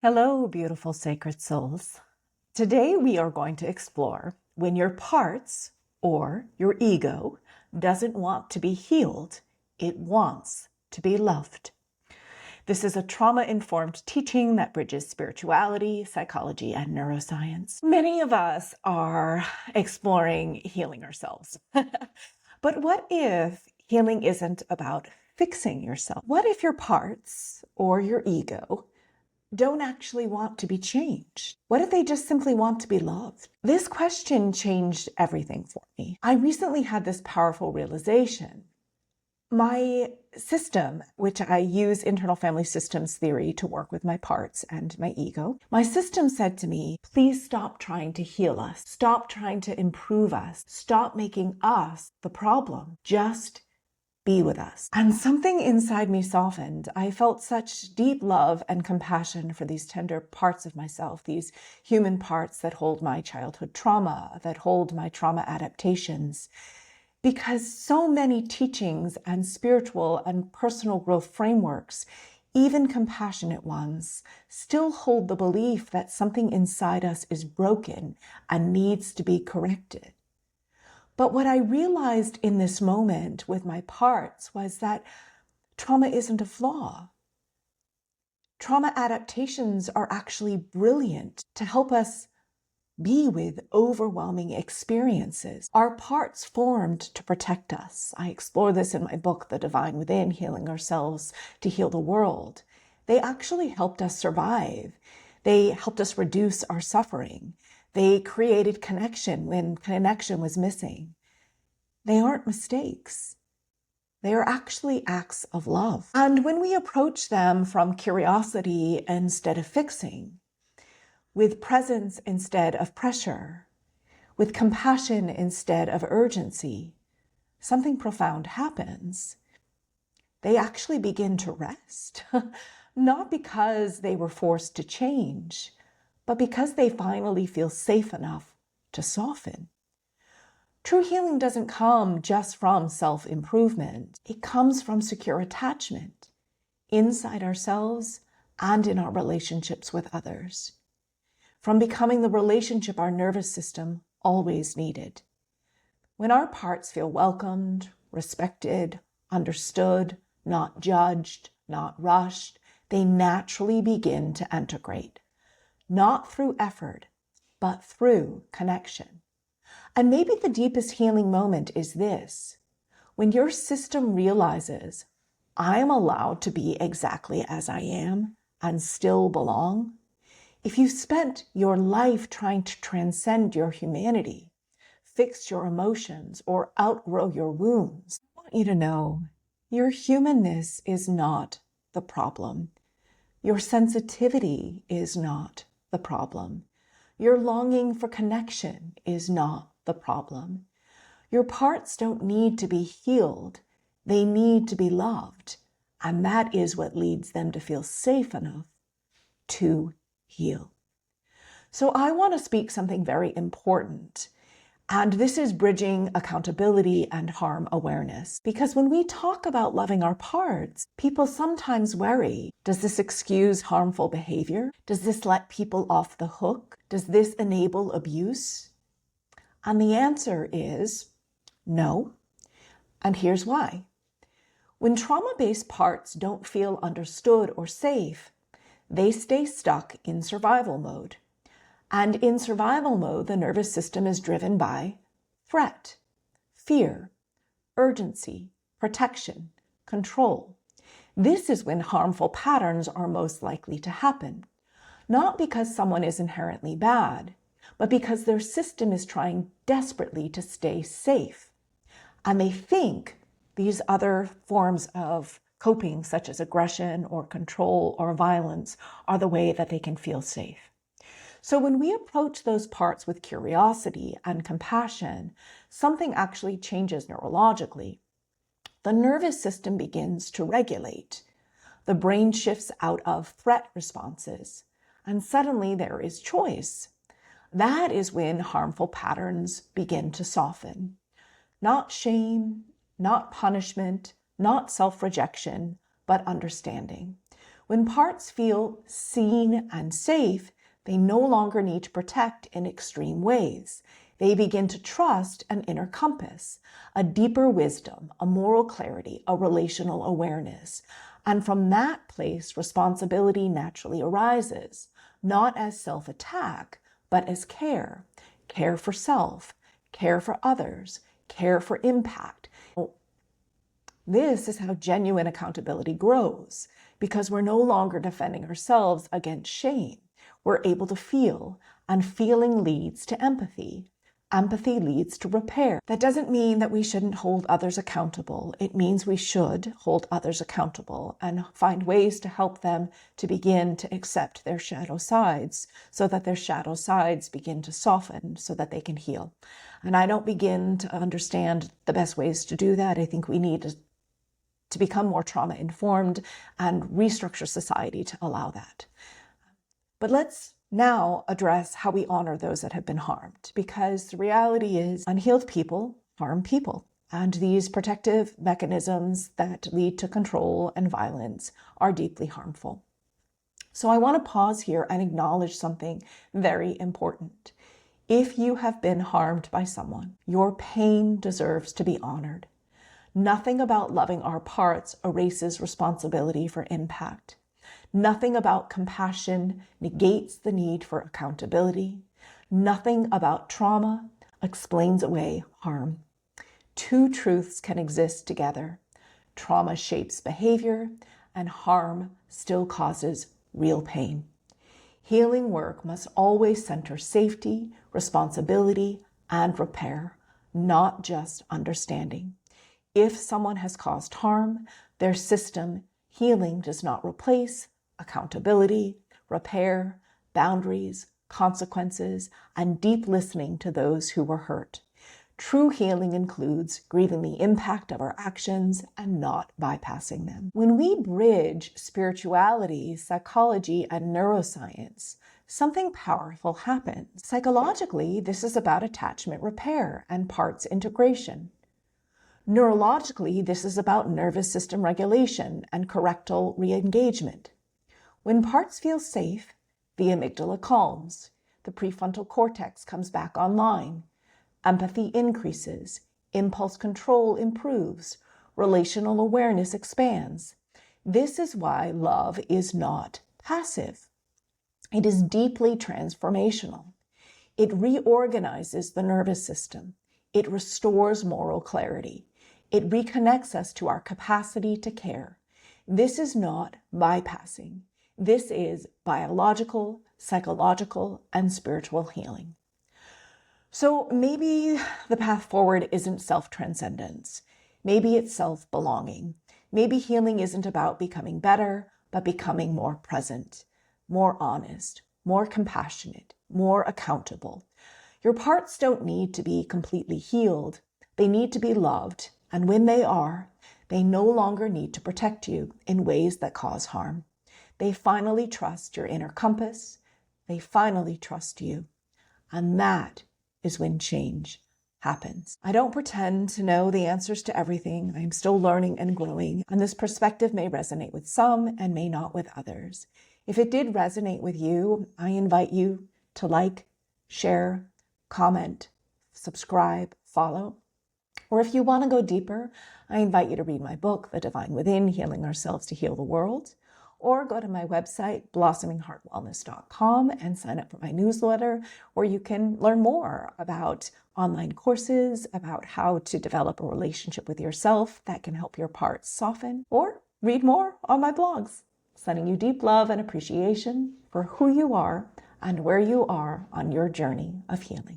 Hello, beautiful sacred souls. Today we are going to explore when your parts or your ego doesn't want to be healed, it wants to be loved. This is a trauma-informed teaching that bridges spirituality, psychology, and neuroscience. Many of us are exploring healing ourselves. But what if healing isn't about fixing yourself? What if your parts or your ego don't actually want to be changed? What if they just simply want to be loved? This question changed everything for me. I recently had this powerful realization. My system, which I use internal family systems theory to work with my parts and my ego, my system said to me, please stop trying to heal us. Stop trying to improve us. Stop making us the problem. Just be with us. And something inside me softened. I felt such deep love and compassion for these tender parts of myself, these human parts that hold my childhood trauma, that hold my trauma adaptations. Because so many teachings and spiritual and personal growth frameworks, even compassionate ones, still hold the belief that something inside us is broken and needs to be corrected. But what I realized in this moment with my parts was that trauma isn't a flaw. Trauma adaptations are actually brilliant to help us be with overwhelming experiences. Our parts formed to protect us. I explore this in my book, The Divine Within, Healing Ourselves to Heal the World. They actually helped us survive. They helped us reduce our suffering. They created connection when connection was missing. They aren't mistakes. They are actually acts of love. And when we approach them from curiosity instead of fixing, with presence instead of pressure, with compassion instead of urgency, something profound happens. They actually begin to rest, not because they were forced to change, but because they finally feel safe enough to soften. True healing doesn't come just from self-improvement. It comes from secure attachment inside ourselves and in our relationships with others. From becoming the relationship our nervous system always needed. When our parts feel welcomed, respected, understood, not judged, not rushed, they naturally begin to integrate. Not through effort, but through connection. And maybe the deepest healing moment is this. When your system realizes, I am allowed to be exactly as I am and still belong. If you spent your life trying to transcend your humanity, fix your emotions, or outgrow your wounds, I want you to know your humanness is not the problem. Your sensitivity is not the problem. Your longing for connection is not the problem. Your parts don't need to be healed. They need to be loved. And that is what leads them to feel safe enough to heal. So I want to speak something very important. And this is bridging accountability and harm awareness. Because when we talk about loving our parts, people sometimes worry, does this excuse harmful behavior? Does this let people off the hook? Does this enable abuse? And the answer is no. And here's why. When trauma-based parts don't feel understood or safe, they stay stuck in survival mode. And in survival mode, the nervous system is driven by threat, fear, urgency, protection, control. This is when harmful patterns are most likely to happen, not because someone is inherently bad, but because their system is trying desperately to stay safe. And they think these other forms of coping, such as aggression or control or violence, are the way that they can feel safe. So when we approach those parts with curiosity and compassion, something actually changes neurologically. The nervous system begins to regulate. The brain shifts out of threat responses, and suddenly there is choice. That is when harmful patterns begin to soften. Not shame, not punishment, not self-rejection, but understanding. When parts feel seen and safe, they no longer need to protect in extreme ways. They begin to trust an inner compass, a deeper wisdom, a moral clarity, a relational awareness. And from that place, responsibility naturally arises, not as self-attack, but as care. Care for self, care for others, care for impact. This is how genuine accountability grows, because we're no longer defending ourselves against shame. We're able to feel, and feeling leads to empathy. Empathy leads to repair. That doesn't mean that we shouldn't hold others accountable. It means we should hold others accountable and find ways to help them to begin to accept their shadow sides, so that their shadow sides begin to soften so that they can heal. And I don't begin to understand the best ways to do that. I think we need to become more trauma-informed and restructure society to allow that. But let's now address how we honor those that have been harmed, because the reality is unhealed people harm people. And these protective mechanisms that lead to control and violence are deeply harmful. So I want to pause here and acknowledge something very important. If you have been harmed by someone, your pain deserves to be honored. Nothing about loving our parts erases responsibility for impact. Nothing about compassion negates the need for accountability. Nothing about trauma explains away harm. Two truths can exist together. Trauma shapes behavior, and harm still causes real pain. Healing work must always center safety, responsibility, and repair, not just understanding. If someone has caused harm, their system healing does not replace accountability, repair, boundaries, consequences, and deep listening to those who were hurt. True healing includes grieving the impact of our actions and not bypassing them. When we bridge spirituality, psychology, and neuroscience, something powerful happens. Psychologically, this is about attachment repair and parts integration. Neurologically, this is about nervous system regulation and correctal re-engagement. When parts feel safe, the amygdala calms, the prefrontal cortex comes back online, empathy increases, impulse control improves, relational awareness expands. This is why love is not passive. It is deeply transformational. It reorganizes the nervous system. It restores moral clarity. It reconnects us to our capacity to care. This is not bypassing. This is biological, psychological, and spiritual healing. So maybe the path forward isn't self-transcendence. Maybe it's self-belonging. Maybe healing isn't about becoming better, but becoming more present, more honest, more compassionate, more accountable. Your parts don't need to be completely healed. They need to be loved. And when they are, they no longer need to protect you in ways that cause harm. They finally trust your inner compass. They finally trust you. And that is when change happens. I don't pretend to know the answers to everything. I'm still learning and growing, and this perspective may resonate with some and may not with others. If it did resonate with you, I invite you to like, share, comment, subscribe, follow. Or if you want to go deeper, I invite you to read my book, The Divine Within, Healing Ourselves to Heal the World, or go to my website, blossomingheartwellness.com, and sign up for my newsletter, where you can learn more about online courses, about how to develop a relationship with yourself that can help your parts soften, or read more on my blogs. Sending you deep love and appreciation for who you are and where you are on your journey of healing.